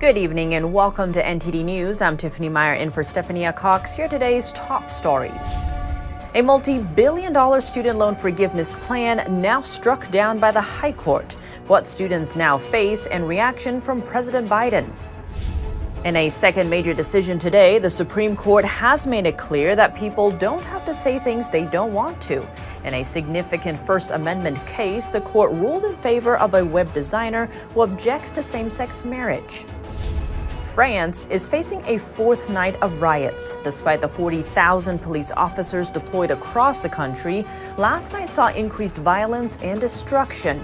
Good evening and welcome to NTD News. I'm Tiffany Meyer in for Stephania Cox. Here are today's top stories. A multi-billion-dollar student loan forgiveness plan now struck down by the High Court. What students now face and reaction from President Biden. In a second major decision today, the Supreme Court has made it clear that people don't have to say things they don't want to. In a significant First Amendment case, the court ruled in favor of a web designer who objects to same-sex marriage. France is facing a fourth night of riots. Despite the 40,000 police officers deployed across the country, last night saw increased violence and destruction.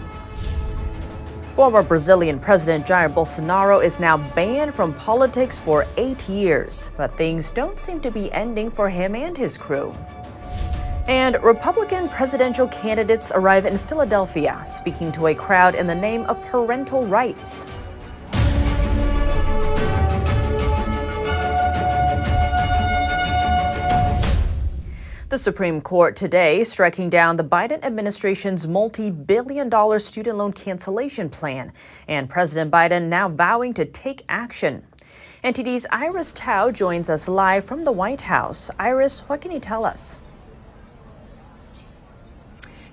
Former Brazilian President Jair Bolsonaro is now banned from politics for 8 years, but things don't seem to be ending for him and his crew. And Republican presidential candidates arrive in Philadelphia, speaking to a crowd in the name of parental rights. The Supreme Court today striking down the Biden administration's multi-billion-dollar student loan cancellation plan, and President Biden now vowing to take action. NTD's Iris Tao joins us live from the White House. Iris, what can you tell us?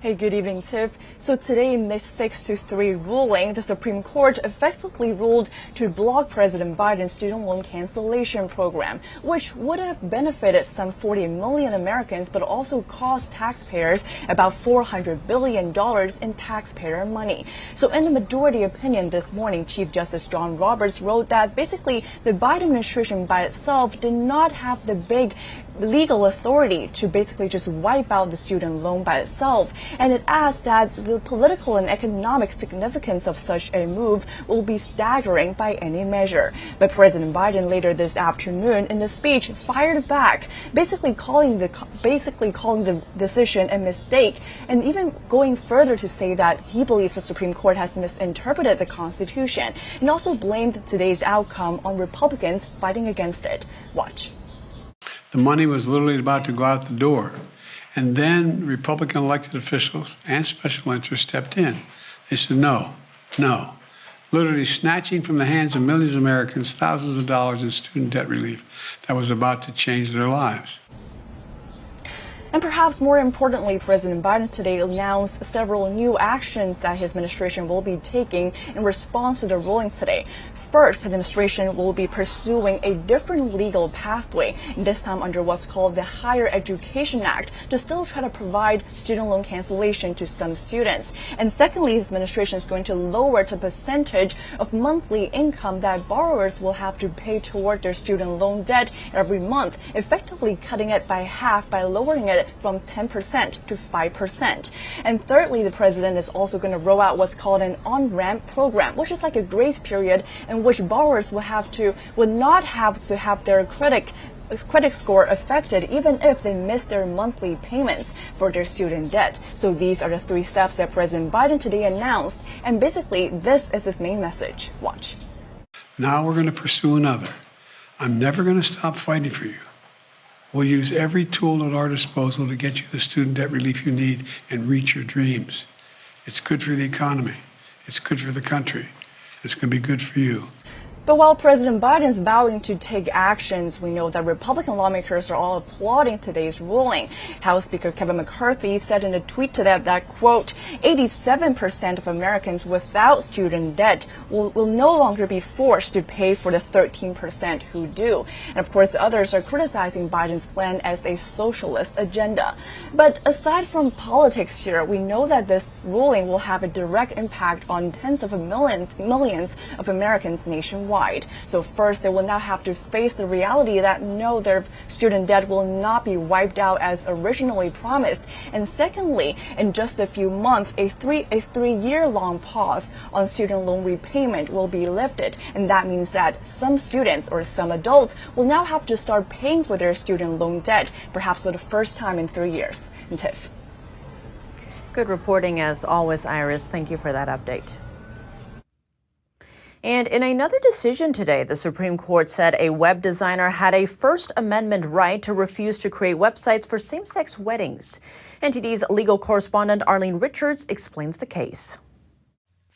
Hey, good evening, Tiff. So today in this 6-3 ruling, the Supreme Court effectively ruled to block President Biden's student loan cancellation program, which would have benefited some 40 million Americans, but also cost taxpayers about $400 billion in taxpayer money. So in a majority opinion this morning, Chief Justice John Roberts wrote that basically the Biden administration by itself did not have the big legal authority to basically just wipe out the student loan by itself. And it adds that the political and economic significance of such a move will be staggering by any measure. But President Biden later this afternoon in the speech fired back, basically calling the decision a mistake, and even going further to say that he believes the Supreme Court has misinterpreted the Constitution, and also blamed today's outcome on Republicans fighting against it. Watch. The money was literally about to go out the door. And then Republican elected officials and special interests stepped in. They said, no. Literally snatching from the hands of millions of Americans thousands of dollars in student debt relief that was about to change their lives. And perhaps more importantly, President Biden today announced several new actions that his administration will be taking in response to the ruling today. First, the administration will be pursuing a different legal pathway, this time under what's called the Higher Education Act, to still try to provide student loan cancellation to some students. And secondly, his administration is going to lower the percentage of monthly income that borrowers will have to pay toward their student loan debt every month, effectively cutting it by half by lowering it from 10% to 5%. And thirdly, the president is also going to roll out what's called an on-ramp program, which is like a grace period in which borrowers would not have to have their credit score affected even if they miss their monthly payments for their student debt. So these are the 3 steps that President Biden today announced, and basically this is his main message. Watch. Now we're going to pursue another. I'm never going to stop fighting for you. We'll use every tool at our disposal to get you the student debt relief you need and reach your dreams. It's good for the economy. It's good for the country. It's going to be good for you. But while President Biden is vowing to take actions, we know that Republican lawmakers are all applauding today's ruling. House Speaker Kevin McCarthy said in a tweet to that, quote, 87% of Americans without student debt will no longer be forced to pay for the 13% who do. And of course, others are criticizing Biden's plan as a socialist agenda. But aside from politics here, we know that this ruling will have a direct impact on tens of millions of Americans nationwide. So first, they will now have to face the reality that no, their student debt will not be wiped out as originally promised. And secondly, in just a few months, a three-year-long pause on student loan repayment will be lifted. And that means that some students or some adults will now have to start paying for their student loan debt, perhaps for the first time in 3 years. And Tiff. Good reporting as always, Iris. Thank you for that update. And in another decision today, the Supreme Court said a web designer had a First Amendment right to refuse to create websites for same-sex weddings. NTD's legal correspondent Arlene Richards explains the case.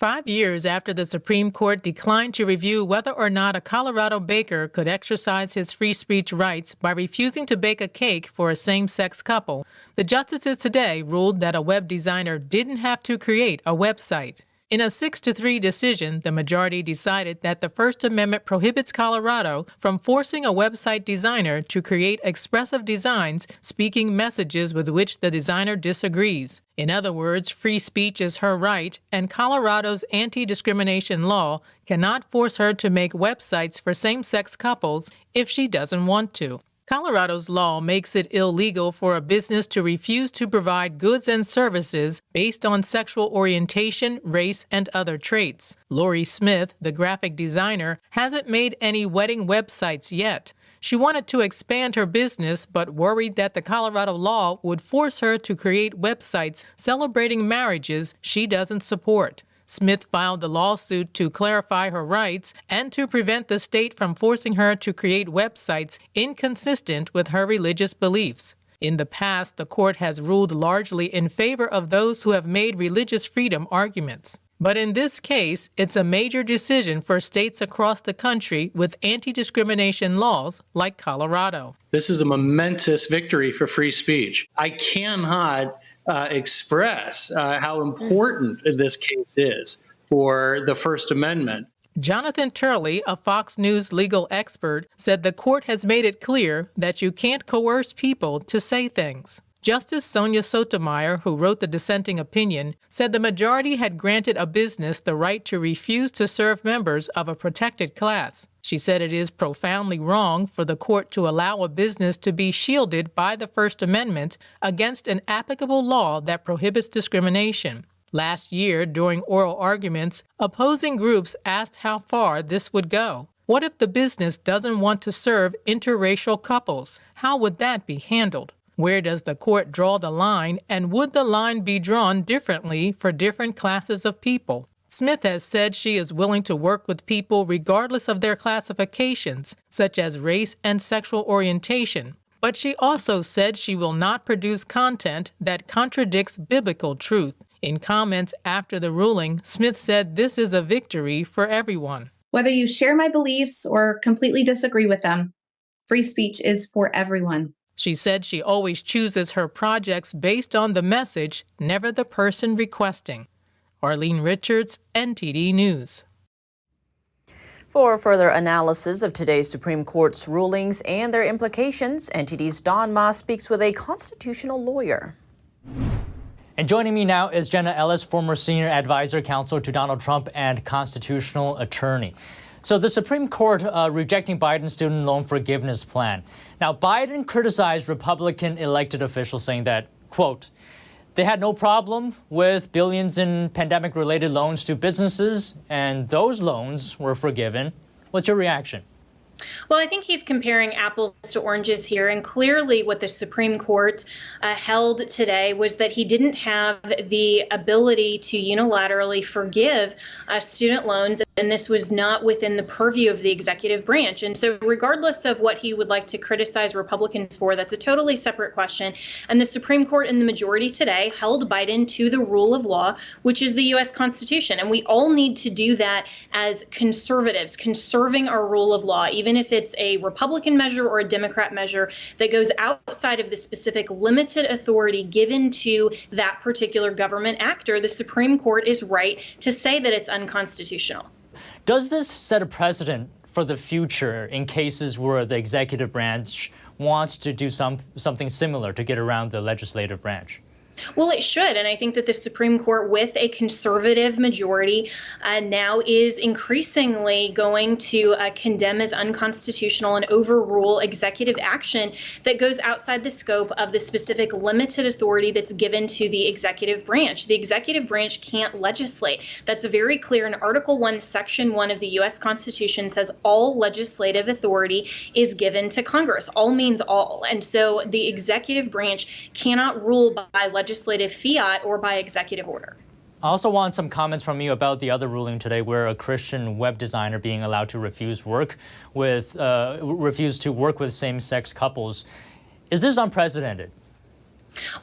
5 years after the Supreme Court declined to review whether or not a Colorado baker could exercise his free speech rights by refusing to bake a cake for a same-sex couple, the justices today ruled that a web designer didn't have to create a website. In a 6-3 decision, the majority decided that the First Amendment prohibits Colorado from forcing a website designer to create expressive designs speaking messages with which the designer disagrees. In other words, free speech is her right, and Colorado's anti-discrimination law cannot force her to make websites for same-sex couples if she doesn't want to. Colorado's law makes it illegal for a business to refuse to provide goods and services based on sexual orientation, race, and other traits. Lori Smith, the graphic designer, hasn't made any wedding websites yet. She wanted to expand her business, but worried that the Colorado law would force her to create websites celebrating marriages she doesn't support. Smith filed the lawsuit to clarify her rights and to prevent the state from forcing her to create websites inconsistent with her religious beliefs. In the past, the court has ruled largely in favor of those who have made religious freedom arguments. But in this case, it's a major decision for states across the country with anti-discrimination laws like Colorado. This is a momentous victory for free speech. I cannot express how important this case is for the First Amendment. Jonathan Turley, a Fox News legal expert, said the court has made it clear that you can't coerce people to say things. Justice Sonia Sotomayor, who wrote the dissenting opinion, said the majority had granted a business the right to refuse to serve members of a protected class. She said it is profoundly wrong for the court to allow a business to be shielded by the First Amendment against an applicable law that prohibits discrimination. Last year, during oral arguments, opposing groups asked how far this would go. What if the business doesn't want to serve interracial couples? How would that be handled? Where does the court draw the line, and would the line be drawn differently for different classes of people? Smith has said she is willing to work with people regardless of their classifications, such as race and sexual orientation. But she also said she will not produce content that contradicts biblical truth. In comments after the ruling, Smith said this is a victory for everyone. Whether you share my beliefs or completely disagree with them, free speech is for everyone. She said she always chooses her projects based on the message, never the person requesting. Arlene Richards, NTD News. For further analysis of today's Supreme Court's rulings and their implications, NTD's Don Ma speaks with a constitutional lawyer. And joining me now is Jenna Ellis, former senior advisor counsel to Donald Trump and constitutional attorney. So the Supreme Court rejecting Biden's student loan forgiveness plan. Now, Biden criticized Republican elected officials saying that, quote, they had no problem with billions in pandemic-related loans to businesses, and those loans were forgiven. What's your reaction? Well, I think he's comparing apples to oranges here. And clearly what the Supreme Court held today was that he didn't have the ability to unilaterally forgive student loans. And this was not within the purview of the executive branch. And so regardless of what he would like to criticize Republicans for, that's a totally separate question. And the Supreme Court in the majority today held Biden to the rule of law, which is the U.S. Constitution. And we all need to do that as conservatives, conserving our rule of law, even if it's a Republican measure or a Democrat measure that goes outside of the specific limited authority given to that particular government actor. The Supreme Court is right to say that it's unconstitutional. Does this set a precedent for the future in cases where the executive branch wants to do something similar to get around the legislative branch? Well, it should. And I think that the Supreme Court, with a conservative majority, now is increasingly going to condemn as unconstitutional and overrule executive action that goes outside the scope of the specific limited authority that's given to the executive branch. The executive branch can't legislate. That's very clear in Article 1, Section 1 of the U.S. Constitution says all legislative authority is given to Congress. All means all. And so the executive branch cannot rule by legislative fiat or by executive order. I also want some comments from you about the other ruling today where a Christian web designer being allowed to refuse to work with same-sex couples. Is this unprecedented?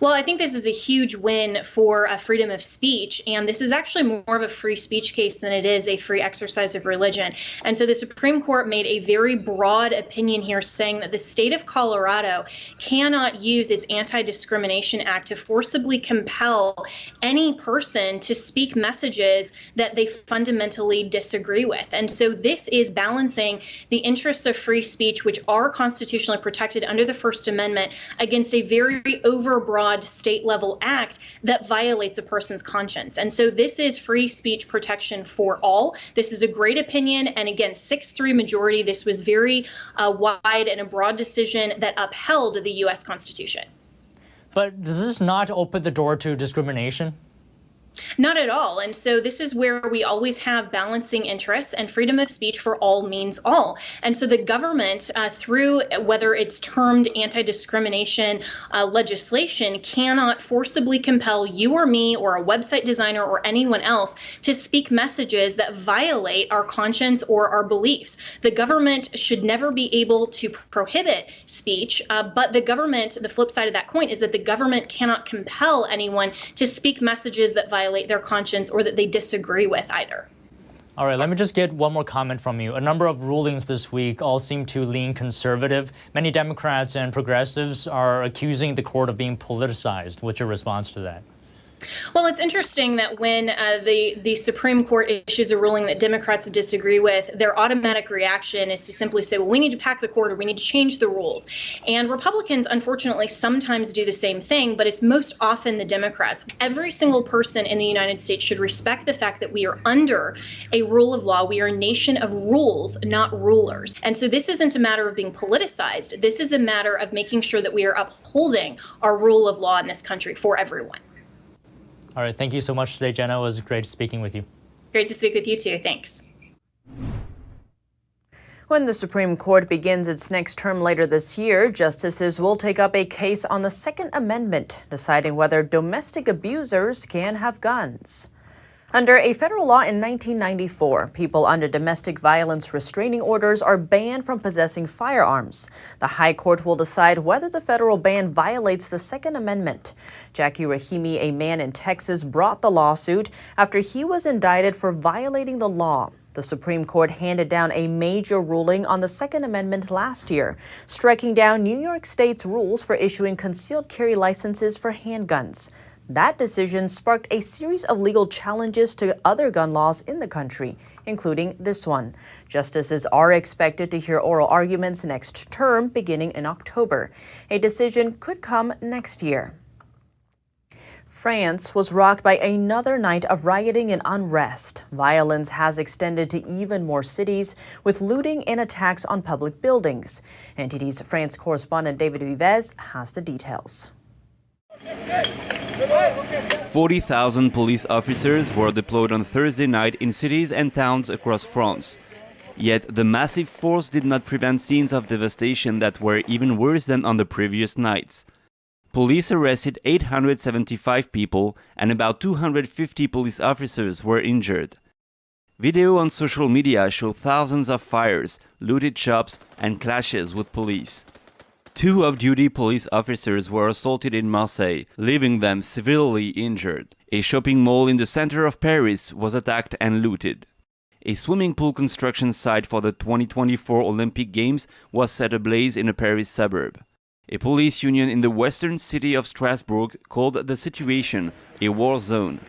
Well, I think this is a huge win for freedom of speech, and this is actually more of a free speech case than it is a free exercise of religion. And so the Supreme Court made a very broad opinion here saying that the state of Colorado cannot use its Anti-Discrimination Act to forcibly compel any person to speak messages that they fundamentally disagree with. And so this is balancing the interests of free speech, which are constitutionally protected under the First Amendment, against a very overbroad state level act that violates a person's conscience. And so this is free speech protection for all. This is a great opinion. And again, 6-3 majority. This was very wide and a broad decision that upheld the U.S. Constitution. But does this not open the door to discrimination? Not at all. And so this is where we always have balancing interests, and freedom of speech for all means all. And so the government, through whether it's termed anti-discrimination legislation, cannot forcibly compel you or me or a website designer or anyone else to speak messages that violate our conscience or our beliefs. The government should never be able to prohibit speech, but the flip side of that coin is that the government cannot compel anyone to speak messages that violate their conscience or that they disagree with either. All right, let me just get one more comment from you. A number of rulings this week all seem to lean conservative. Many Democrats and progressives are accusing the court of being politicized. What's your response to that? Well, it's interesting that when the Supreme Court issues a ruling that Democrats disagree with, their automatic reaction is to simply say, well, we need to pack the court or we need to change the rules. And Republicans, unfortunately, sometimes do the same thing, but it's most often the Democrats. Every single person in the United States should respect the fact that we are under a rule of law. We are a nation of rules, not rulers. And so this isn't a matter of being politicized. This is a matter of making sure that we are upholding our rule of law in this country for everyone. All right, thank you so much today, Jenna. It was great speaking with you. Great to speak with you too. Thanks. When the Supreme Court begins its next term later this year, justices will take up a case on the Second Amendment, deciding whether domestic abusers can have guns. Under a federal law in 1994, people under domestic violence restraining orders are banned from possessing firearms. The High Court will decide whether the federal ban violates the Second Amendment. Jackie Rahimi, a man in Texas, brought the lawsuit after he was indicted for violating the law. The Supreme Court handed down a major ruling on the Second Amendment last year, striking down New York State's rules for issuing concealed carry licenses for handguns. That decision sparked a series of legal challenges to other gun laws in the country, including this one. Justices are expected to hear oral arguments next term, beginning in October. A decision could come next year. France was rocked by another night of rioting and unrest. Violence has extended to even more cities, with looting and attacks on public buildings. NTD's France correspondent David Vives has the details. 40,000 police officers were deployed on Thursday night in cities and towns across France. Yet the massive force did not prevent scenes of devastation that were even worse than on the previous nights. Police arrested 875 people and about 250 police officers were injured. Video on social media show thousands of fires, looted shops, and clashes with police. 2 off-duty police officers were assaulted in Marseille, leaving them severely injured. A shopping mall in the center of Paris was attacked and looted. A swimming pool construction site for the 2024 Olympic Games was set ablaze in a Paris suburb. A police union in the western city of Strasbourg called the situation a war zone.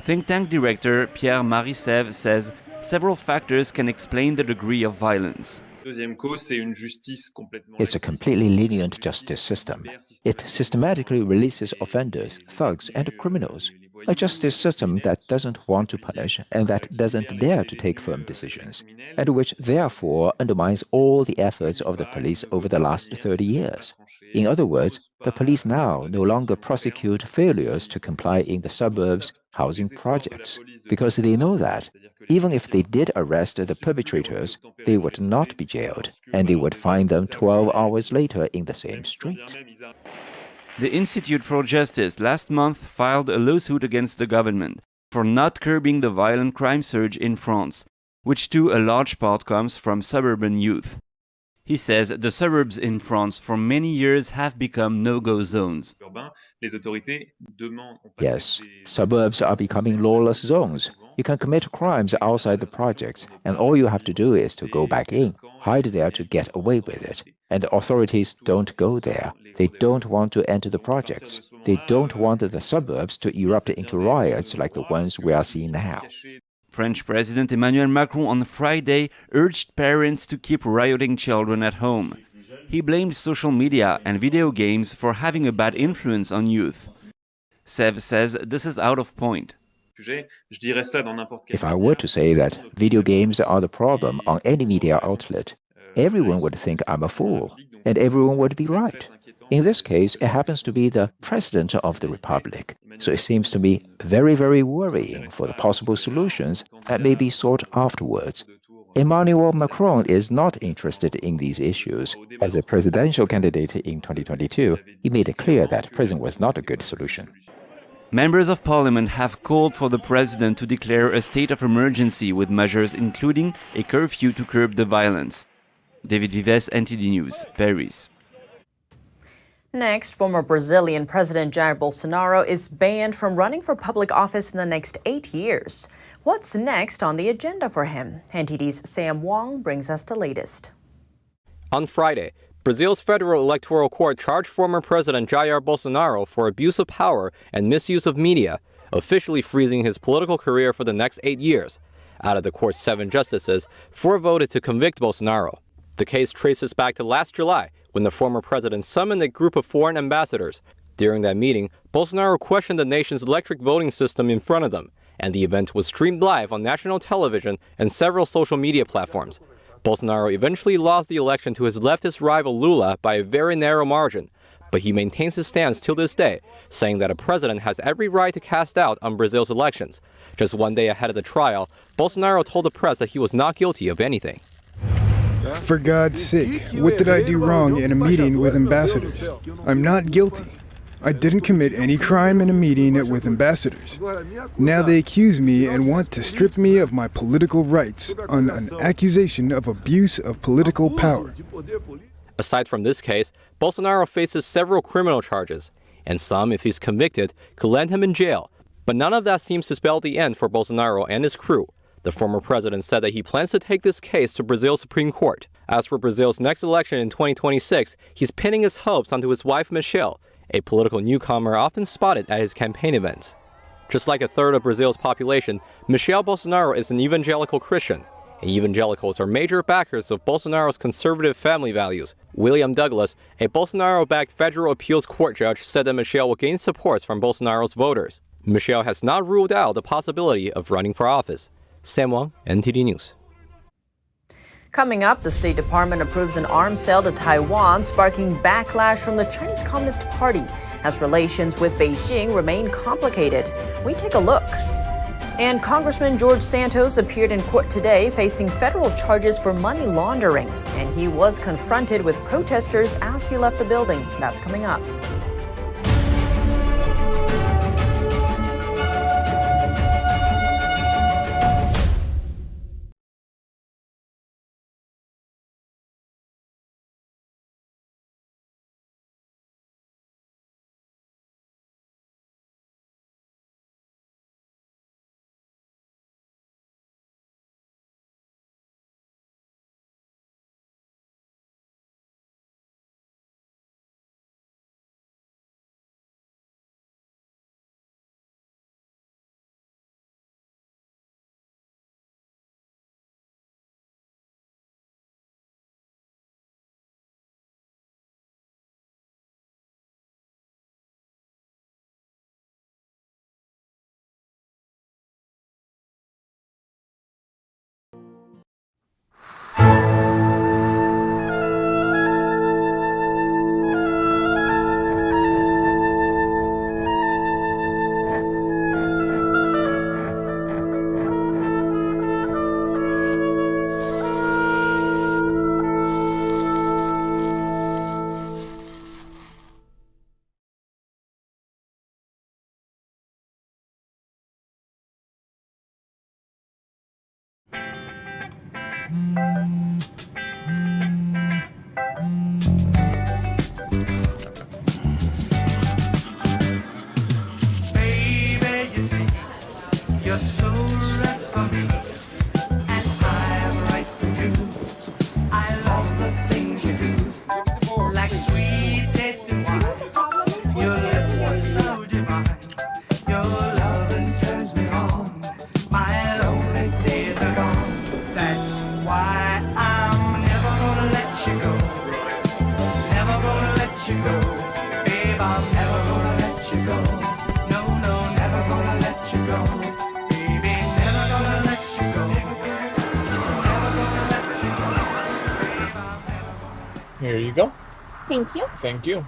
Think tank director Pierre-Marie Sèvres says several factors can explain the degree of violence. It's a completely lenient justice system. It systematically releases offenders, thugs, and criminals. A justice system that doesn't want to punish and that doesn't dare to take firm decisions, and which therefore undermines all the efforts of the police over the last 30 years. In other words, the police now no longer prosecute failures to comply in the suburbs' housing projects, because they know that even if they did arrest the perpetrators, they would not be jailed, and they would find them 12 hours later in the same street. The Institute for Justice last month filed a lawsuit against the government for not curbing the violent crime surge in France, which to a large part comes from suburban youth. He says the suburbs in France for many years have become no-go zones. Yes, suburbs are becoming lawless zones. You can commit crimes outside the projects, and all you have to do is to go back in, hide there to get away with it. And the authorities don't go there. They don't want to enter the projects. They don't want the suburbs to erupt into riots like the ones we are seeing now. French President Emmanuel Macron on Friday urged parents to keep rioting children at home. He blamed social media and video games for having a bad influence on youth. Sev says this is out of point. If I were to say that video games are the problem on any media outlet, everyone would think I'm a fool, and everyone would be right. In this case, it happens to be the President of the Republic, so it seems to me very, very worrying for the possible solutions that may be sought afterwards. Emmanuel Macron is not interested in these issues. As a presidential candidate in 2022, he made it clear that prison was not a good solution. Members of parliament have called for the president to declare a state of emergency with measures including a curfew to curb the violence. David Vives, NTD News, Paris. Next, former Brazilian President Jair Bolsonaro is banned from running for public office in the next 8 years. What's next on the agenda for him? NTD's Sam Wong brings us the latest. On Friday, Brazil's Federal Electoral Court charged former President Jair Bolsonaro for abuse of power and misuse of media, officially freezing his political career for the next 8 years. Out of the court's 7 justices, 4 voted to convict Bolsonaro. The case traces back to last July, when the former president summoned a group of foreign ambassadors. During that meeting, Bolsonaro questioned the nation's electric voting system in front of them, and the event was streamed live on national television and several social media platforms. Bolsonaro eventually lost the election to his leftist rival Lula by a very narrow margin, but he maintains his stance till this day, saying that a president has every right to cast doubt on Brazil's elections. Just one day ahead of the trial, Bolsonaro told the press that he was not guilty of anything. For God's sake, what did I do wrong in a meeting with ambassadors? I'm not guilty. I didn't commit any crime in a meeting with ambassadors. Now they accuse me and want to strip me of my political rights on an accusation of abuse of political power. Aside from this case, Bolsonaro faces several criminal charges, and some, if he's convicted, could land him in jail. But none of that seems to spell the end for Bolsonaro and his crew. The former president said that he plans to take this case to Brazil's Supreme Court. As for Brazil's next election in 2026, he's pinning his hopes onto his wife Michelle, a political newcomer often spotted at his campaign events. Just like a third of Brazil's population, Michelle Bolsonaro is an evangelical Christian, and evangelicals are major backers of Bolsonaro's conservative family values. William Douglas, a Bolsonaro-backed federal appeals court judge, said that Michelle will gain support from Bolsonaro's voters. Michelle has not ruled out the possibility of running for office. Sam Wang, NTD News. Coming up, the State Department approves an arms sale to Taiwan, sparking backlash from the Chinese Communist Party as relations with Beijing remain complicated. We take a look. And Congressman George Santos appeared in court today facing federal charges for money laundering, and he was confronted with protesters as he left the building. That's coming up. Here you go. Thank you. Thank you.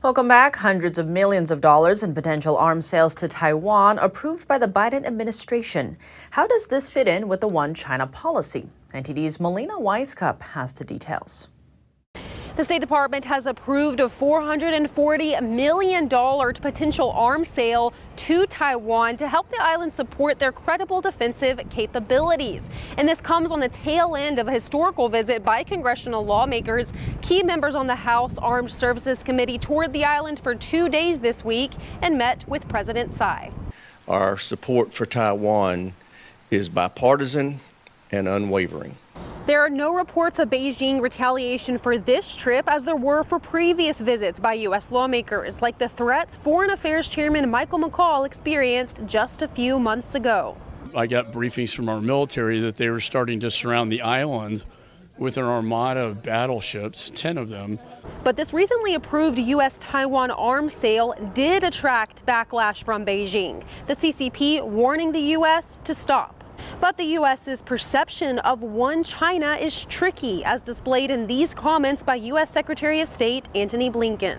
Welcome back. Hundreds of millions of dollars in potential arms sales to Taiwan approved by the Biden administration. How does this fit in with the One China policy? NTD's Melina Weisskopf has the details. The State Department has approved a $440 million potential arms sale to Taiwan to help the island support their credible defensive capabilities. And this comes on the tail end of a historical visit by congressional lawmakers. Key members on the House Armed Services Committee toured the island for 2 days this week and met with President Tsai. Our support for Taiwan is bipartisan and unwavering. There are no reports of Beijing retaliation for this trip, as there were for previous visits by U.S. lawmakers, like the threats Foreign Affairs Chairman Michael McCaul experienced just a few months ago. I got briefings from our military that they were starting to surround the island with an armada of battleships, 10 of them. But this recently approved U.S.-Taiwan arms sale did attract backlash from Beijing, the CCP warning the U.S. to stop. But the U.S.'s perception of One China is tricky, as displayed in these comments by U.S. Secretary of State Antony Blinken.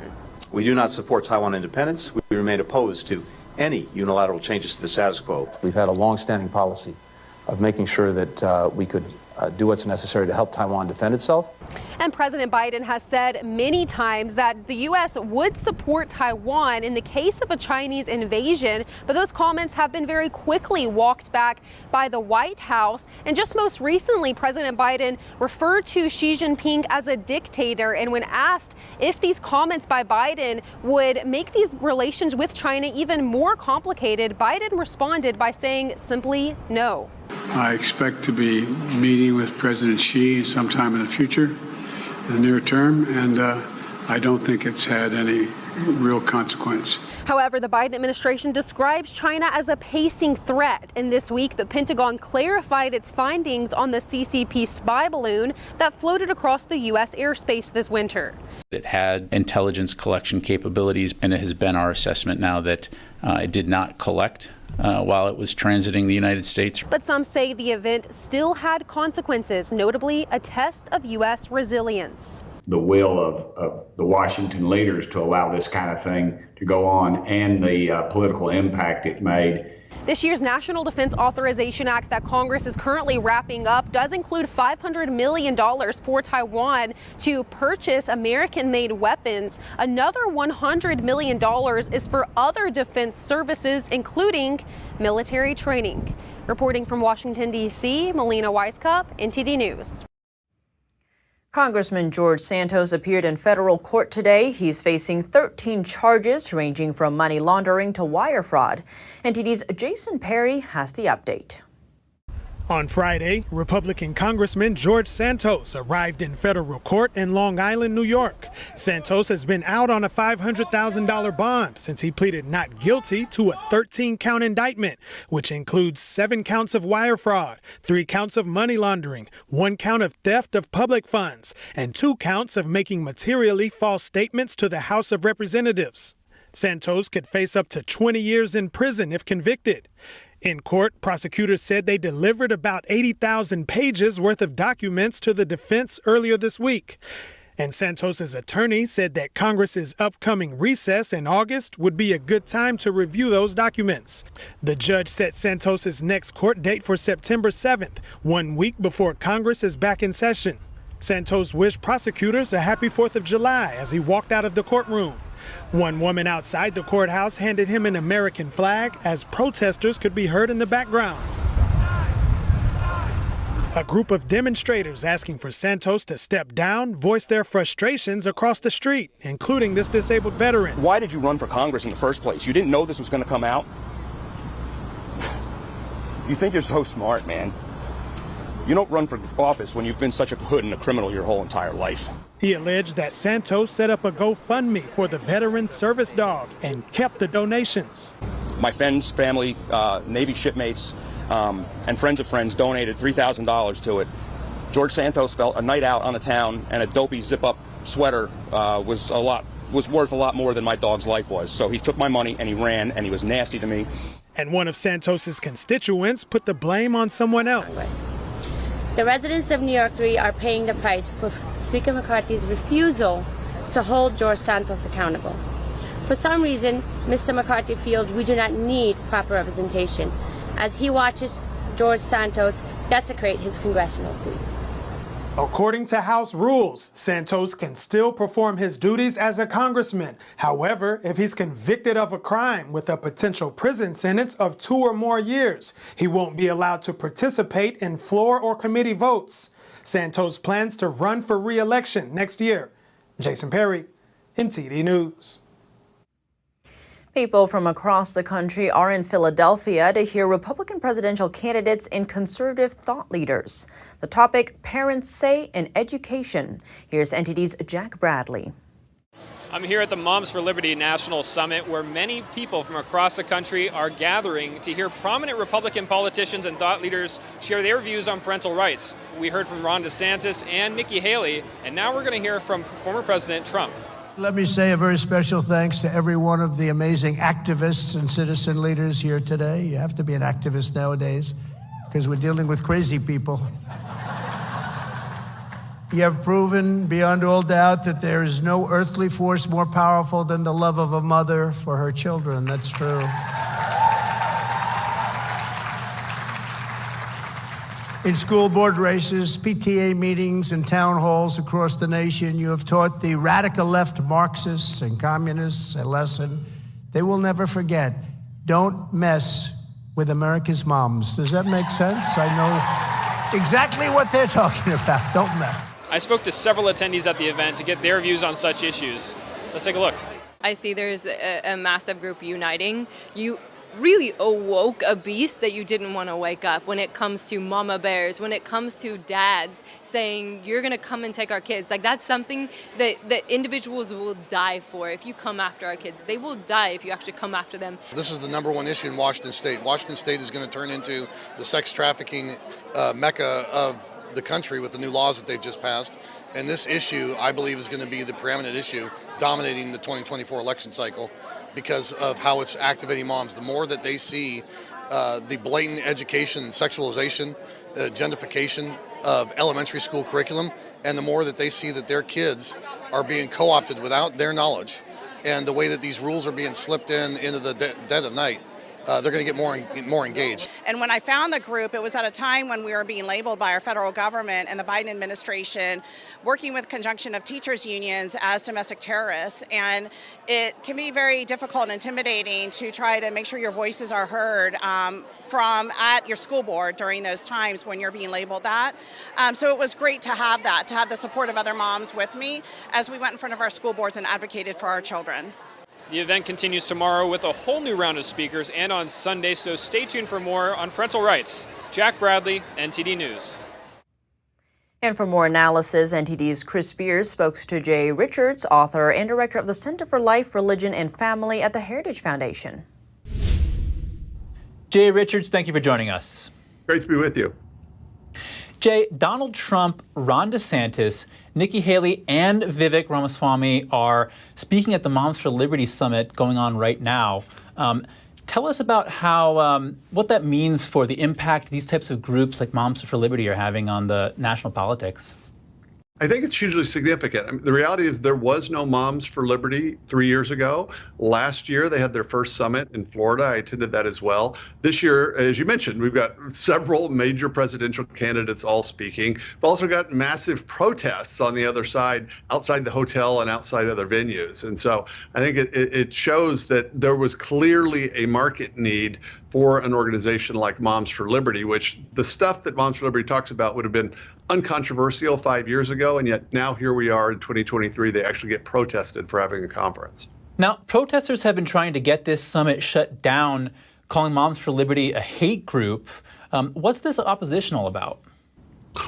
We do not support Taiwan independence. We remain opposed to any unilateral changes to the status quo. We've had a long-standing policy of making sure that we could do what's necessary to help Taiwan defend itself. And President Biden has said many times that the U.S. would support Taiwan in the case of a Chinese invasion, but those comments have been very quickly walked back by the White House. And just most recently, President Biden referred to Xi Jinping as a dictator. And when asked if these comments by Biden would make these relations with China even more complicated, Biden responded by saying simply no. I expect to be meeting with President Xi sometime in the future, in the near term, and I don't think it's had any real consequence. However, the Biden administration describes China as a pacing threat. And this week, the Pentagon clarified its findings on the CCP spy balloon that floated across the U.S. airspace this winter. It had intelligence collection capabilities, and it has been our assessment now that it did not collect while it was transiting the United States. But some say the event still had consequences, notably a test of U.S. resilience. The will of the Washington leaders to allow this kind of thing to go on, and the political impact it made. This year's National Defense Authorization Act that Congress is currently wrapping up does include $500 million for Taiwan to purchase American-made weapons. Another $100 million is for other defense services, including military training. Reporting from Washington, D.C., Melina Weisskopf, NTD News. Congressman George Santos appeared in federal court today. He's facing 13 charges ranging from money laundering to wire fraud. NTD's Jason Perry has the update. On Friday, Republican Congressman George Santos arrived in federal court in Long Island, New York. Santos has been out on a $500,000 bond since he pleaded not guilty to a 13-count indictment, which includes 7 counts of wire fraud, 3 counts of money laundering, 1 count of theft of public funds, and 2 counts of making materially false statements to the House of Representatives. Santos could face up to 20 years in prison if convicted. In court, prosecutors said they delivered about 80,000 pages worth of documents to the defense earlier this week. And Santos's attorney said that Congress's upcoming recess in August would be a good time to review those documents. The judge set Santos's next court date for September 7th, 1 week before Congress is back in session. Santos wished prosecutors a happy 4th of July as he walked out of the courtroom. One woman outside the courthouse handed him an American flag as protesters could be heard in the background. A group of demonstrators asking for Santos to step down voiced their frustrations across the street, including this disabled veteran. Why did you run for Congress in the first place? You didn't know this was going to come out? You think you're so smart, man. You don't run for office when you've been such a hood and a criminal your whole entire life. He alleged that Santos set up a GoFundMe for the veteran service dog and kept the donations. My friends, family, Navy shipmates, and friends of friends donated $3,000 to it. George Santos felt a night out on the town and a dopey zip-up sweater was worth a lot more than my dog's life was. So he took my money and he ran, and he was nasty to me. And one of Santos's constituents put the blame on someone else. The residents of New York 3 are paying the price for Speaker McCarthy's refusal to hold George Santos accountable. For some reason, Mr. McCarthy feels we do not need proper representation, as he watches George Santos desecrate his congressional seat. According to House rules, Santos can still perform his duties as a congressman. However, if he's convicted of a crime with a potential prison sentence of 2 or more years, he won't be allowed to participate in floor or committee votes. Santos plans to run for re-election next year. Jason Perry, NTD News. People from across the country are in Philadelphia to hear Republican presidential candidates and conservative thought leaders. The topic, Parents Say in Education. Here's NTD's Jack Bradley. I'm here at the Moms for Liberty National Summit, where many people from across the country are gathering to hear prominent Republican politicians and thought leaders share their views on parental rights. We heard from Ron DeSantis and Nikki Haley, and now we're going to hear from former President Trump. Let me say a very special thanks to every one of the amazing activists and citizen leaders here today. You have to be an activist nowadays because we're dealing with crazy people. You have proven beyond all doubt that there is no earthly force more powerful than the love of a mother for her children. That's true. In school board races, PTA meetings, and town halls across the nation, you have taught the radical left Marxists and communists a lesson they will never forget. Don't mess with America's moms. Does that make sense? I know exactly what they're talking about. Don't mess. I spoke to several attendees at the event to get their views on such issues. Let's take a look. I see there's a massive group uniting. You really awoke a beast that you didn't want to wake up when it comes to mama bears, when it comes to dads saying, you're going to come and take our kids. Like, that's something that individuals will die for. If you come after our kids, they will die if you actually come after them. This is the #1 issue in Washington State. Washington State is going to turn into the sex trafficking mecca of the country with the new laws that they've just passed. And this issue, I believe, is going to be the preeminent issue dominating the 2024 election cycle because of how it's activating moms. The more that they see the blatant education and sexualization, gentrification of elementary school curriculum, and the more that they see that their kids are being co-opted without their knowledge, and the way that these rules are being slipped into the dead of night, they're going to get more engaged. And when I found the group, it was at a time when we were being labeled by our federal government and the Biden administration, working with conjunction of teachers unions as domestic terrorists. And it can be very difficult and intimidating to try to make sure your voices are heard from at your school board during those times when you're being labeled that. So it was great to have that, to have the support of other moms with me as we went in front of our school boards and advocated for our children. The event continues tomorrow with a whole new round of speakers and on Sunday, so stay tuned for more on parental rights. Jack Bradley, NTD News. And for more analysis, NTD's Chris Spears spoke to Jay Richards, author and director of the Center for Life, Religion, and Family at the Heritage Foundation. Jay Richards, thank you for joining us. Great to be with you. Jay, Donald Trump, Ron DeSantis, Nikki Haley, and Vivek Ramaswamy are speaking at the Moms for Liberty Summit going on right now. Tell us about how what that means for the impact these types of groups like Moms for Liberty are having on the national politics. I think it's hugely significant. I mean, the reality is there was no Moms for Liberty 3 years ago. Last year, they had their first summit in Florida. I attended that as well. This year, as you mentioned, we've got several major presidential candidates all speaking. We've also got massive protests on the other side, outside the hotel and outside other venues. And so I think it shows that there was clearly a market need for an organization like Moms for Liberty, which the stuff that Moms for Liberty talks about would have been uncontroversial 5 years ago, and yet now here we are in 2023, they actually get protested for having a conference. Now, protesters have been trying to get this summit shut down, calling Moms for Liberty a hate group. What's this opposition all about?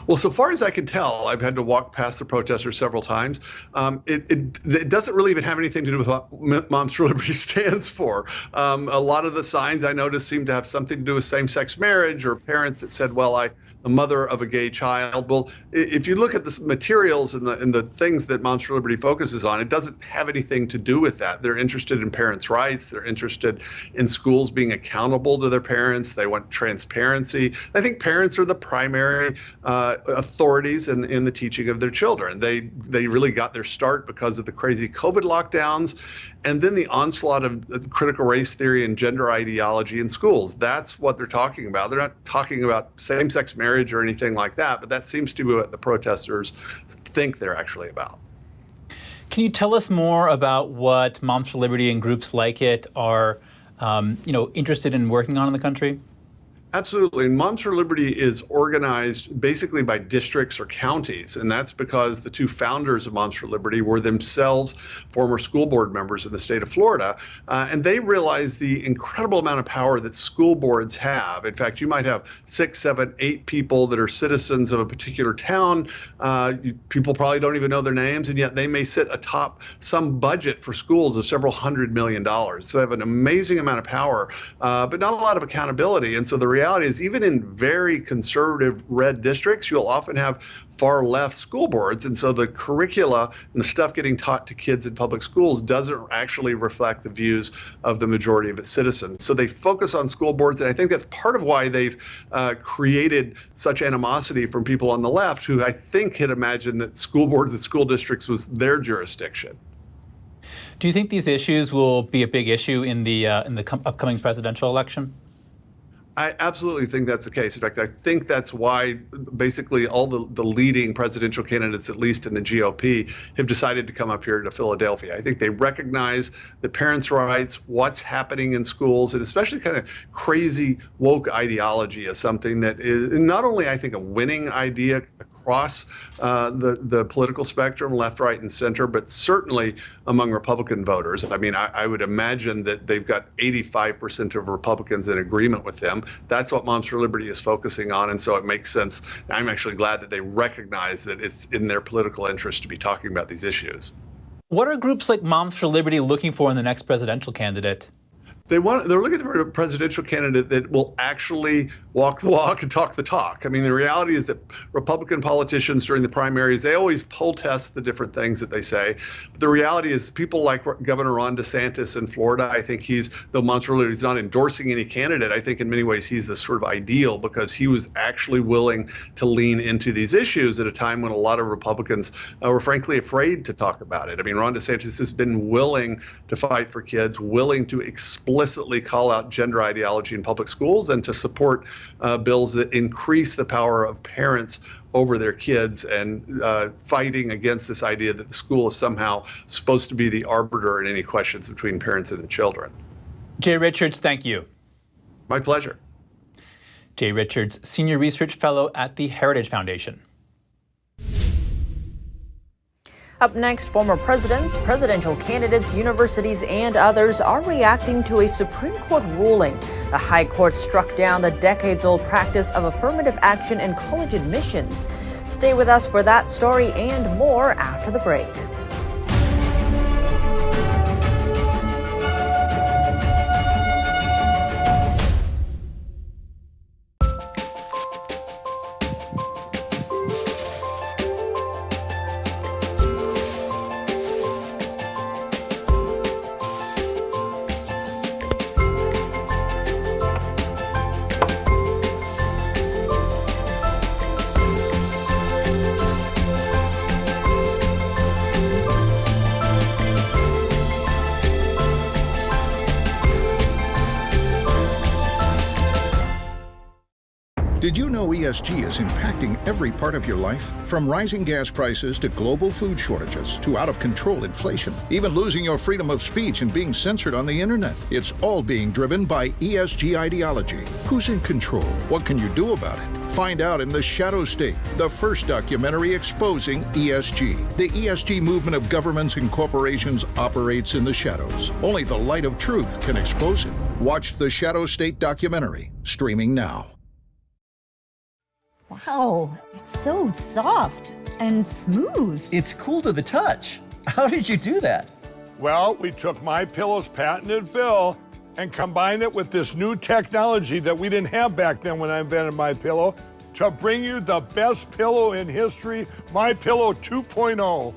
Well, so far as I can tell, I've had to walk past the protesters several times. It doesn't really even have anything to do with what Moms for Liberty stands for. A lot of the signs I noticed seem to have something to do with same-sex marriage or parents that said, well, the mother of a gay child. Well, if you look at the materials and the things that Moms for Liberty focuses on, it doesn't have anything to do with that. They're interested in parents' rights. They're interested in schools being accountable to their parents. They want transparency. I think parents are the primary authorities in the teaching of their children. They really got their start because of the crazy COVID lockdowns, and then the onslaught of critical race theory and gender ideology in schools. That's what they're talking about. They're not talking about same-sex marriage or anything like that, but that seems to be what the protesters think they're actually about. Can you tell us more about what Moms for Liberty and groups like it are interested in working on in the country? Absolutely. And Moms for Liberty is organized basically by districts or counties. And that's because the two founders of Moms for Liberty were themselves former school board members in the state of Florida. And they realized the incredible amount of power that school boards have. In fact, you might have 6, 7, 8 people that are citizens of a particular town. People probably don't even know their names, and yet they may sit atop some budget for schools of several $100 million. So they have an amazing amount of power, but not a lot of accountability. And so the reality is, even in very conservative red districts, you'll often have far left school boards. And so the curricula and the stuff getting taught to kids in public schools doesn't actually reflect the views of the majority of its citizens. So they focus on school boards. And I think that's part of why they've created such animosity from people on the left who I think had imagined that school boards and school districts was their jurisdiction. Do you think these issues will be a big issue in the upcoming presidential election? I absolutely think that's the case. In fact, I think that's why basically all the leading presidential candidates, at least in the GOP, have decided to come up here to Philadelphia. I think they recognize that parents' rights, what's happening in schools, and especially kind of crazy woke ideology is something that is not only, I think, a winning idea across the political spectrum, left, right, and center, but certainly among Republican voters. I mean, I would imagine that they've got 85% of Republicans in agreement with them. That's what Moms for Liberty is focusing on, and so it makes sense. I'm actually glad that they recognize that it's in their political interest to be talking about these issues. What are groups like Moms for Liberty looking for in the next presidential candidate? They're looking for a presidential candidate that will actually walk the walk and talk the talk. I mean, the reality is that Republican politicians during the primaries, they always poll test the different things that they say. But the reality is people like Governor Ron DeSantis in Florida, I think though Moms for Liberty is not endorsing any candidate, I think in many ways he's the sort of ideal because he was actually willing to lean into these issues at a time when a lot of Republicans were frankly afraid to talk about it. I mean, Ron DeSantis has been willing to fight for kids, willing to explicitly call out gender ideology in public schools and to support bills that increase the power of parents over their kids and fighting against this idea that the school is somehow supposed to be the arbiter in any questions between parents and the children. Jay Richards, thank you. My pleasure. Jay Richards, Senior Research Fellow at the Heritage Foundation. Up next, former presidents, presidential candidates, universities, and others are reacting to a Supreme Court ruling. The High Court struck down the decades-old practice of affirmative action in college admissions. Stay with us for that story and more after the break. Did you know ESG is impacting every part of your life? From rising gas prices to global food shortages to out-of-control inflation, even losing your freedom of speech and being censored on the internet. It's all being driven by ESG ideology. Who's in control? What can you do about it? Find out in The Shadow State, the first documentary exposing ESG. The ESG movement of governments and corporations operates in the shadows. Only the light of truth can expose it. Watch The Shadow State documentary, streaming now. Wow, it's so soft and smooth. It's cool to the touch. How did you do that? Well, we took MyPillow's patented fill and combined it with this new technology that we didn't have back then when I invented MyPillow to bring you the best pillow in history, MyPillow 2.0.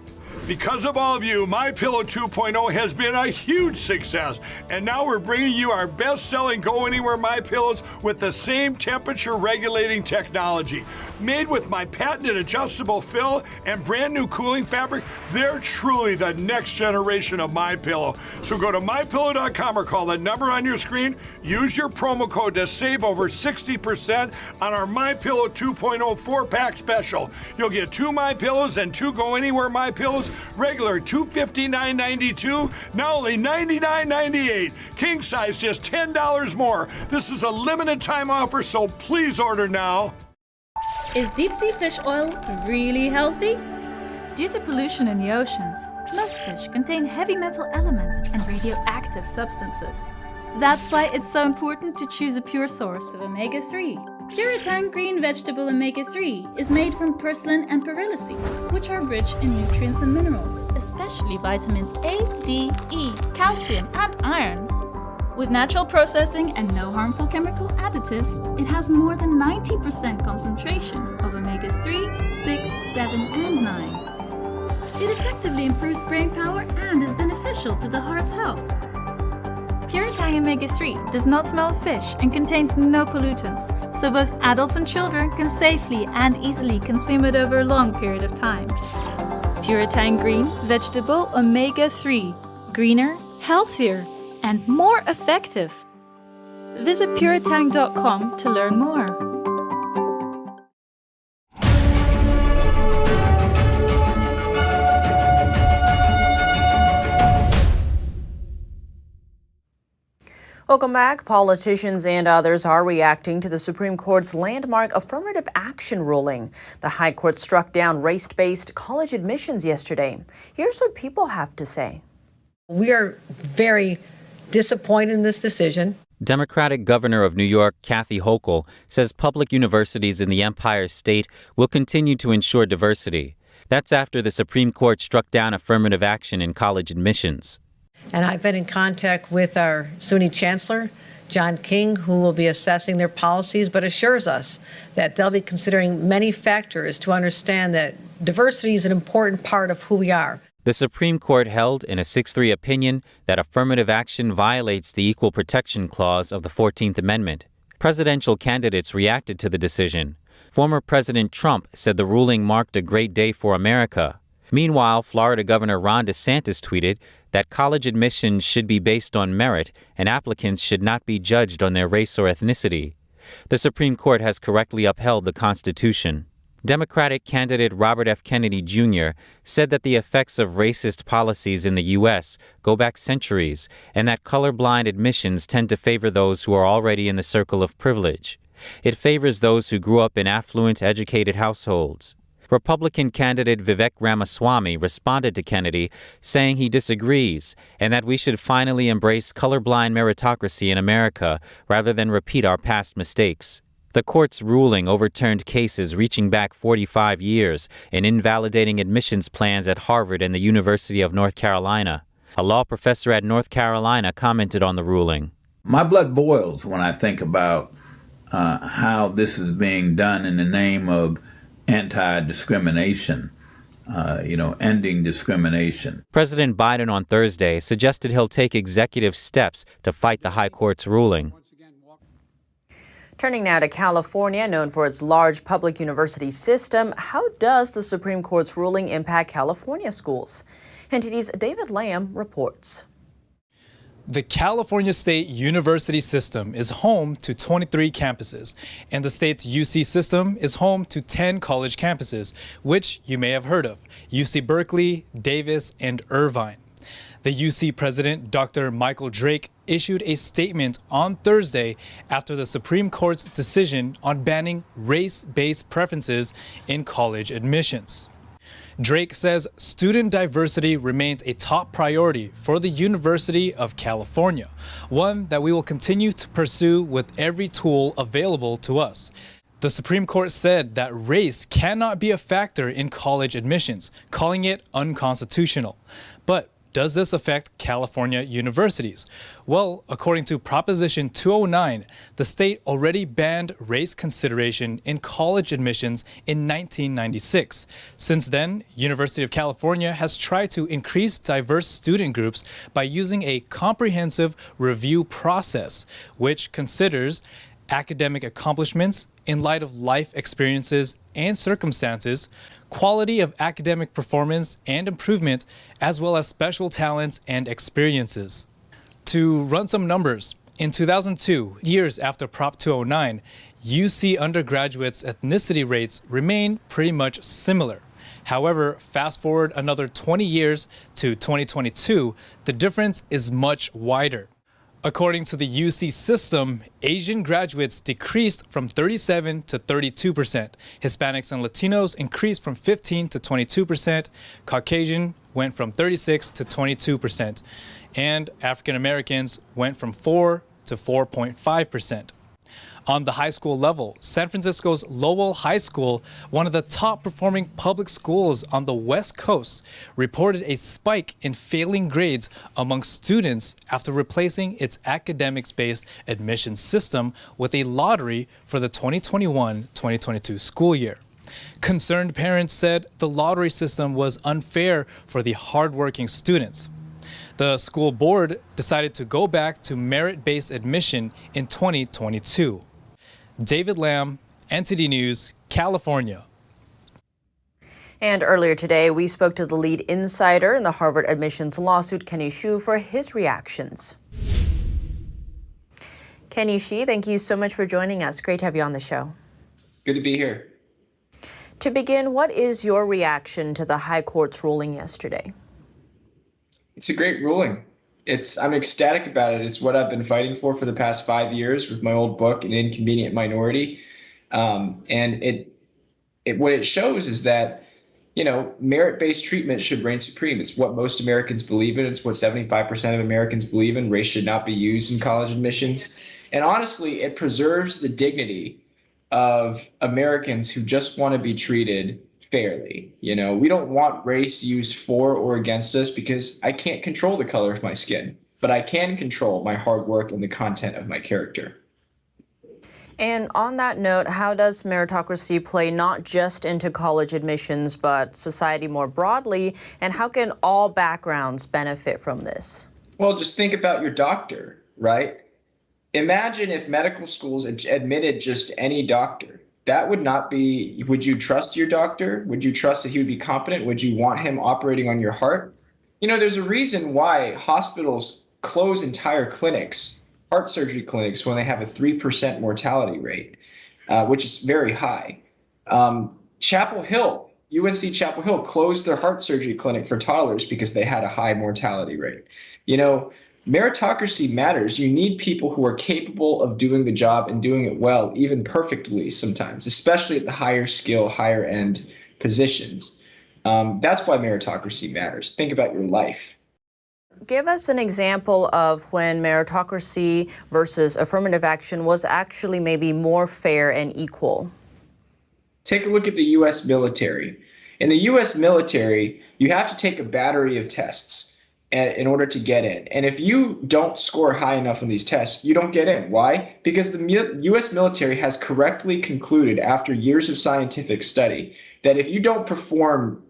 Because of all of you, MyPillow 2.0 has been a huge success, and now we're bringing you our best-selling Go Anywhere MyPillows with the same temperature-regulating technology. Made with my patented adjustable fill and brand new cooling fabric, they're truly the next generation of MyPillow. So go to MyPillow.com or call the number on your screen. Use your promo code to save over 60% on our MyPillow 2.0 4-pack special. You'll get 2 MyPillows and 2 Go Anywhere MyPillows. Regular $259.92, now only $99.98. King size just $10 more. This is a limited time offer, so please order now. Is deep sea fish oil really healthy? Due to pollution in the oceans, most fish contain heavy metal elements and radioactive substances. That's why it's so important to choose a pure source of omega-3. Puritan Green Vegetable Omega-3 is made from purslane and perilla seeds, which are rich in nutrients and minerals, especially vitamins A, D, E, calcium, and iron. With natural processing and no harmful chemical additives, it has more than 90% concentration of omegas 3, 6, 7, and 9. It effectively improves brain power and is beneficial to the heart's health. Puritan Omega-3 does not smell of fish and contains no pollutants, so both adults and children can safely and easily consume it over a long period of time. Puritan Green Vegetable Omega-3. Greener, healthier, and more effective. Visit Puritang.com to learn more. Welcome back. Politicians and others are reacting to the Supreme Court's landmark affirmative action ruling. The High Court struck down race-based college admissions yesterday. Here's what people have to say. We are very disappointed in this decision. Democratic Governor of New York, Kathy Hochul, says public universities in the Empire State will continue to ensure diversity. That's after the Supreme Court struck down affirmative action in college admissions. And I've been in contact with our SUNY Chancellor, John King, who will be assessing their policies, but assures us that they'll be considering many factors to understand that diversity is an important part of who we are. The Supreme Court held in a 6-3 opinion that affirmative action violates the Equal Protection Clause of the 14th Amendment. Presidential candidates reacted to the decision. Former President Trump said the ruling marked a great day for America. Meanwhile, Florida Governor Ron DeSantis tweeted that college admissions should be based on merit and applicants should not be judged on their race or ethnicity. The Supreme Court has correctly upheld the Constitution. Democratic candidate Robert F. Kennedy Jr. said that the effects of racist policies in the U.S. go back centuries and that colorblind admissions tend to favor those who are already in the circle of privilege. It favors those who grew up in affluent, educated households. Republican candidate Vivek Ramaswamy responded to Kennedy, saying he disagrees and that we should finally embrace colorblind meritocracy in America rather than repeat our past mistakes. The court's ruling overturned cases reaching back 45 years in invalidating admissions plans at Harvard and the University of North Carolina. A law professor at North Carolina commented on the ruling. My blood boils when I think about how this is being done in the name of anti-discrimination, ending discrimination. President Biden on Thursday suggested he'll take executive steps to fight the High Court's ruling. Turning now to California, known for its large public university system, how does the Supreme Court's ruling impact California schools? NTD's David Lamb reports. The California State University system is home to 23 campuses, and the state's UC system is home to 10 college campuses, which you may have heard of: UC Berkeley, Davis, and Irvine. The UC president, Dr. Michael Drake, issued a statement on Thursday after the Supreme Court's decision on banning race-based preferences in college admissions. Drake says student diversity remains a top priority for the University of California, one that we will continue to pursue with every tool available to us. The Supreme Court said that race cannot be a factor in college admissions, calling it unconstitutional. But does this affect California universities? Well, according to Proposition 209, the state already banned race consideration in college admissions in 1996. Since then, University of California has tried to increase diverse student groups by using a comprehensive review process, which considers academic accomplishments in light of life experiences and circumstances, quality of academic performance and improvement, as well as special talents and experiences. To run some numbers, in 2002, years after Prop 209, UC undergraduates' ethnicity rates remain pretty much similar. However, fast forward another 20 years to 2022, the difference is much wider. According to the UC system, Asian graduates decreased from 37 to 32%. Hispanics and Latinos increased from 15 to 22%. Caucasian went from 36 to 22%. And African Americans went from 4 to 4.5%. On the high school level, San Francisco's Lowell High School, one of the top performing public schools on the West Coast, reported a spike in failing grades among students after replacing its academics-based admission system with a lottery for the 2021-2022 school year. Concerned parents said the lottery system was unfair for the hardworking students. The school board decided to go back to merit-based admission in 2022. David Lamb, NTD News, California. And earlier today, we spoke to the lead insider in the Harvard admissions lawsuit, Kenny Xu, for his reactions. Kenny Xu, thank you so much for joining us. Great to have you on the show. Good to be here. To begin, what is your reaction to the High Court's ruling yesterday? It's a great ruling. I'm ecstatic about it. It's what I've been fighting for the past 5 years with my old book, An Inconvenient Minority. And what it shows is that, merit-based treatment should reign supreme. It's what most Americans believe in. It's what 75% of Americans believe in. Race should not be used in college admissions. And honestly, it preserves the dignity of Americans who just want to be treated fairly. We don't want race used for or against us because I can't control the color of my skin, but I can control my hard work and the content of my character. And on that note, how does meritocracy play not just into college admissions, but society more broadly? And how can all backgrounds benefit from this? Well, just think about your doctor, right? Imagine if medical schools admitted just any doctor. That would not be, would you trust your doctor? Would you trust that he would be competent? Would you want him operating on your heart? There's a reason why hospitals close entire clinics, heart surgery clinics, when they have a 3% mortality rate, which is very high. Chapel Hill, UNC Chapel Hill closed their heart surgery clinic for toddlers because they had a high mortality rate. Meritocracy matters. You need people who are capable of doing the job and doing it well, even perfectly sometimes, especially at the higher skill, higher end positions. That's why meritocracy matters. Think about your life. Give us an example of when meritocracy versus affirmative action was actually maybe more fair and equal. Take a look at the U.S. military. In the U.S. military, you have to take a battery of tests in order to get in. And if you don't score high enough on these tests, you don't get in. Why? Because the U.S. military has correctly concluded after years of scientific study that if you don't perform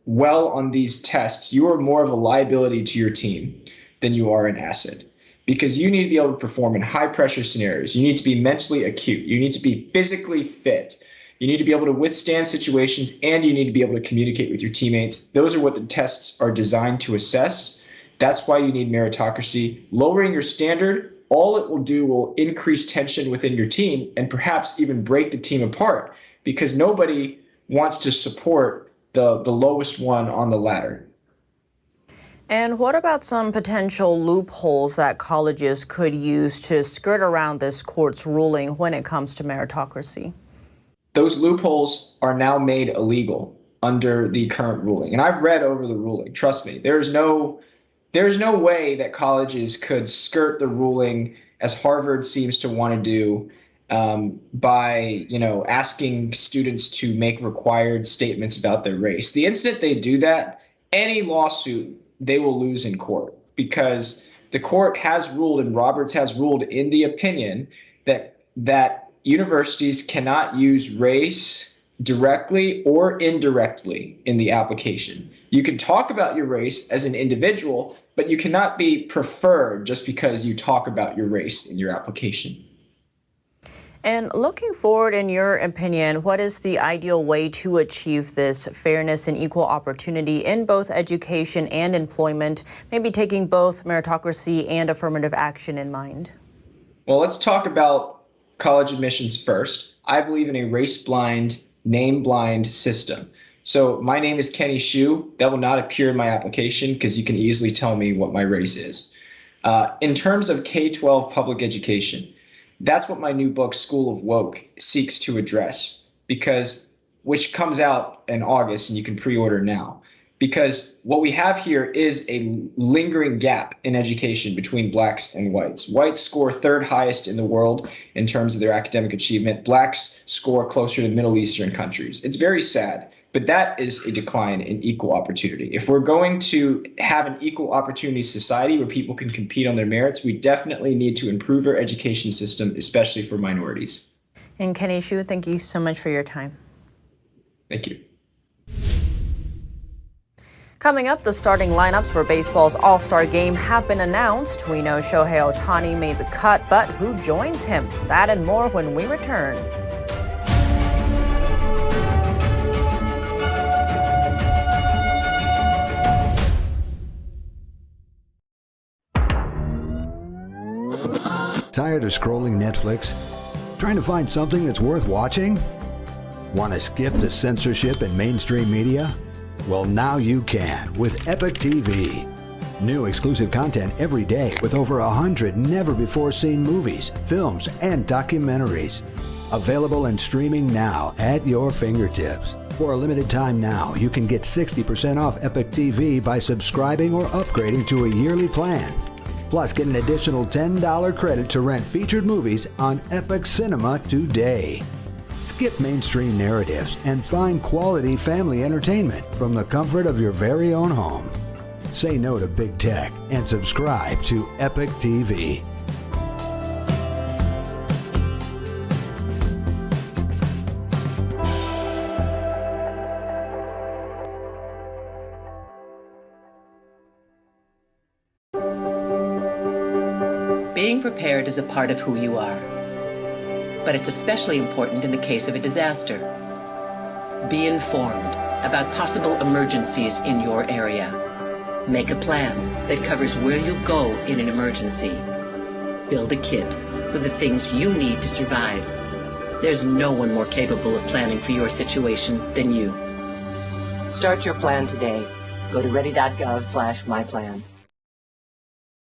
well on these tests, you are more of a liability to your team than you are an asset. Because you need to be able to perform in high pressure scenarios. You need to be mentally acute. You need to be physically fit. You need to be able to withstand situations, and you need to be able to communicate with your teammates. Those are what the tests are designed to assess. That's why you need meritocracy. Lowering your standard, all it will do will increase tension within your team and perhaps even break the team apart, because nobody wants to support the lowest one on the ladder. And what about some potential loopholes that colleges could use to skirt around this court's ruling when it comes to meritocracy? Those loopholes are now made illegal under the current ruling. And I've read over the ruling. Trust me, there's no way that colleges could skirt the ruling, as Harvard seems to want to do, by asking students to make required statements about their race. The instant they do that, any lawsuit they will lose in court, because the court has ruled, and Roberts has ruled in the opinion, that universities cannot use race directly or indirectly in the application. You can talk about your race as an individual, but you cannot be preferred just because you talk about your race in your application. And looking forward, in your opinion, what is the ideal way to achieve this fairness and equal opportunity in both education and employment, maybe taking both meritocracy and affirmative action in mind? Well, let's talk about college admissions first. I believe in a race-blind, name-blind system. So my name is Kenny Shu. That will not appear in my application because you can easily tell me what my race is. In terms of K-12 public education, that's what my new book, School of Woke, seeks to address, which comes out in August and you can pre-order now. Because what we have here is a lingering gap in education between blacks and whites. Whites score third highest in the world in terms of their academic achievement. Blacks score closer to Middle Eastern countries. It's very sad, but that is a decline in equal opportunity. If we're going to have an equal opportunity society where people can compete on their merits, we definitely need to improve our education system, especially for minorities. And Kenny Shu, thank you so much for your time. Thank you. Coming up, the starting lineups for baseball's All-Star Game have been announced. We know Shohei Ohtani made the cut, but who joins him? That and more when we return. Tired of scrolling Netflix? Trying to find something that's worth watching? Want to skip the censorship in mainstream media? Well, now you can with Epic TV. New exclusive content every day with over 100 never-before-seen movies, films, and documentaries. Available and streaming now at your fingertips. For a limited time now, you can get 60% off Epic TV by subscribing or upgrading to a yearly plan. Plus, get an additional $10 credit to rent featured movies on Epic Cinema today. Skip mainstream narratives and find quality family entertainment from the comfort of your very own home. Say no to big tech and subscribe to Epic TV. Being prepared is a part of who you are. But it's especially important in the case of a disaster. Be informed about possible emergencies in your area. Make a plan that covers where you'll go in an emergency. Build a kit with the things you need to survive. There's no one more capable of planning for your situation than you. Start your plan today. Go to ready.gov/myplan.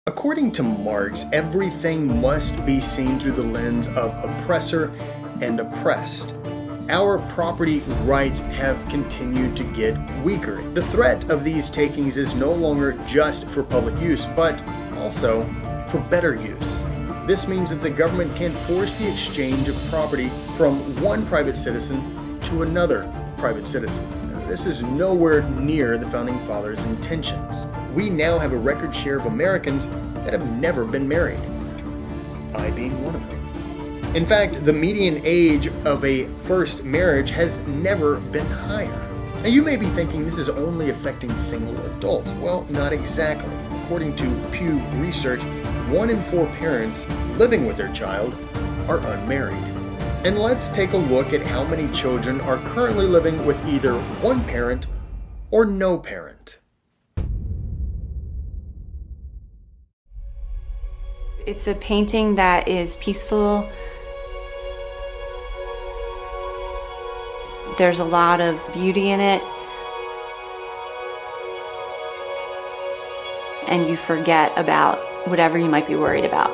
According to Marx, everything must be seen through the lens of oppressor and oppressed. Our property rights have continued to get weaker. The threat of these takings is no longer just for public use, but also for better use. This means that the government can force the exchange of property from one private citizen to another private citizen. This is nowhere near the Founding Fathers' intentions. We now have a record share of Americans that have never been married, I being one of them. In fact, the median age of a first marriage has never been higher. Now you may be thinking this is only affecting single adults. Well, not exactly. According to Pew Research, 1 in 4 parents living with their child are unmarried. And let's take a look at how many children are currently living with either one parent or no parent. It's a painting that is peaceful. There's a lot of beauty in it. And you forget about whatever you might be worried about.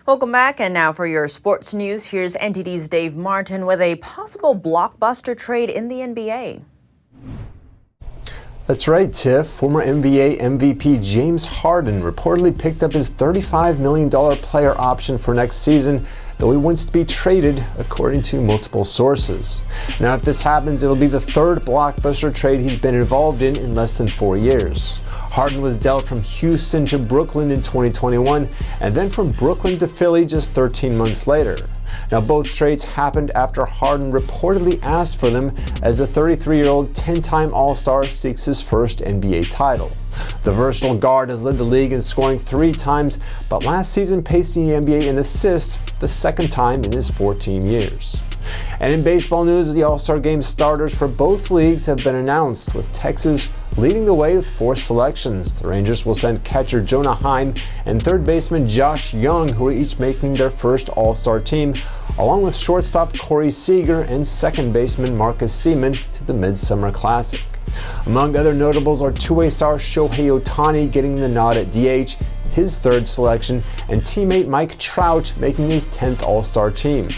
Welcome back, and now for your sports news, here's NTD's Dave Martin with a possible blockbuster trade in the NBA. That's right, Tiff. Former NBA MVP James Harden reportedly picked up his $35 million player option for next season, though he wants to be traded, according to multiple sources. Now, if this happens, it'll be the third blockbuster trade he's been involved in less than 4 years. Harden was dealt from Houston to Brooklyn in 2021, and then from Brooklyn to Philly just 13 months later. Now, both trades happened after Harden reportedly asked for them as the 33-year-old 10-time All-Star seeks his first NBA title. The versatile guard has led the league in scoring 3 times, but last season paced the NBA in assists, the second time in his 14 years. And in baseball news, the All-Star Game starters for both leagues have been announced, with Texas leading the way with 4 selections. The Rangers will send catcher Jonah Heim and third baseman Josh Young, who are each making their first All-Star team, along with shortstop Corey Seager and second baseman Marcus Seaman to the Midsummer Classic. Among other notables are two-way star Shohei Ohtani getting the nod at DH, his third selection, and teammate Mike Trout making his 10th All-Star team.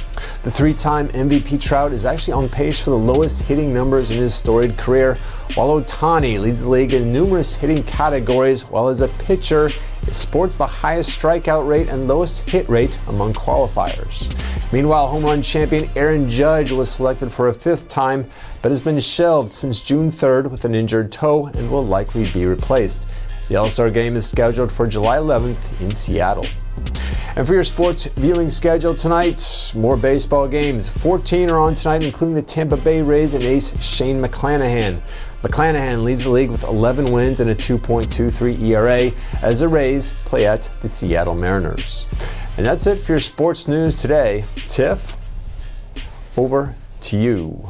The 3-time MVP Trout is actually on pace for the lowest hitting numbers in his storied career, while Ohtani leads the league in numerous hitting categories, while as a pitcher, it sports the highest strikeout rate and lowest hit rate among qualifiers. Meanwhile, home run champion Aaron Judge was selected for a 5th time, but has been shelved since June 3rd with an injured toe and will likely be replaced. The All-Star Game is scheduled for July 11th in Seattle. And for your sports viewing schedule tonight, more baseball games. 14 are on tonight, including the Tampa Bay Rays and ace Shane McClanahan. McClanahan leads the league with 11 wins and a 2.23 ERA as the Rays play at the Seattle Mariners. And that's it for your sports news today. Tiff, over to you.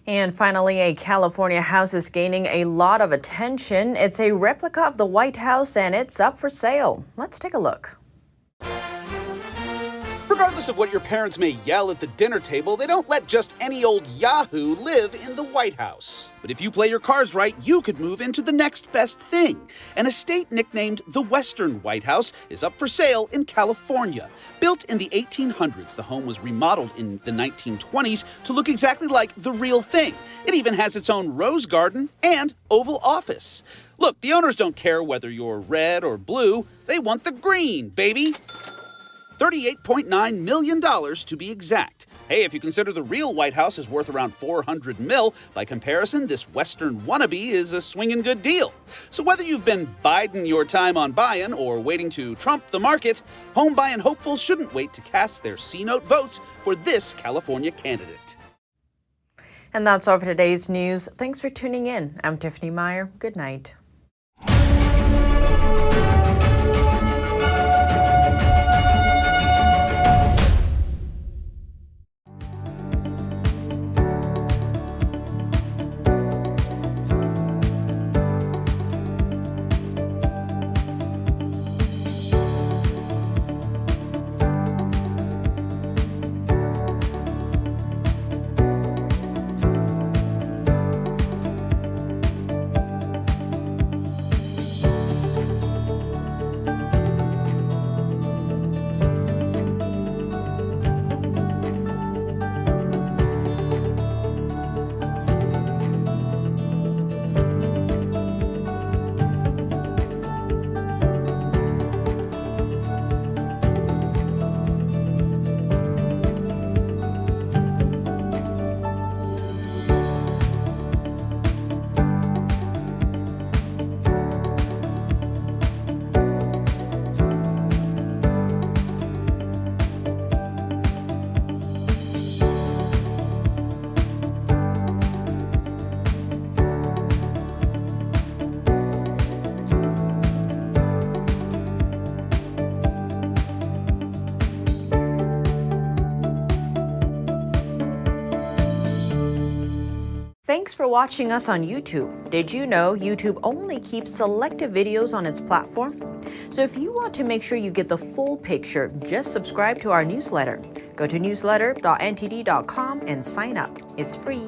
And finally, a California house is gaining a lot of attention. It's a replica of the White House, and it's up for sale. Let's take a look. Regardless of what your parents may yell at the dinner table, they don't let just any old yahoo live in the White House. But if you play your cards right, you could move into the next best thing. An estate nicknamed the Western White House is up for sale in California. Built in the 1800s, the home was remodeled in the 1920s to look exactly like the real thing. It even has its own rose garden and Oval Office. Look, the owners don't care whether you're red or blue. They want the green, baby. $38.9 million to be exact. Hey, if you consider the real White House is worth around $400 million, by comparison, this Western wannabe is a swinging good deal. So whether you've been biding your time on buy-in or waiting to trump the market, home buy-in hopefuls shouldn't wait to cast their C-note votes for this California candidate. And that's all for today's news. Thanks for tuning in. I'm Tiffany Meyer. Good night. Thanks for watching us on YouTube. Did you know YouTube only keeps selective videos on its platform? So if you want to make sure you get the full picture, just subscribe to our newsletter. Go to newsletter.ntd.com and sign up. It's free.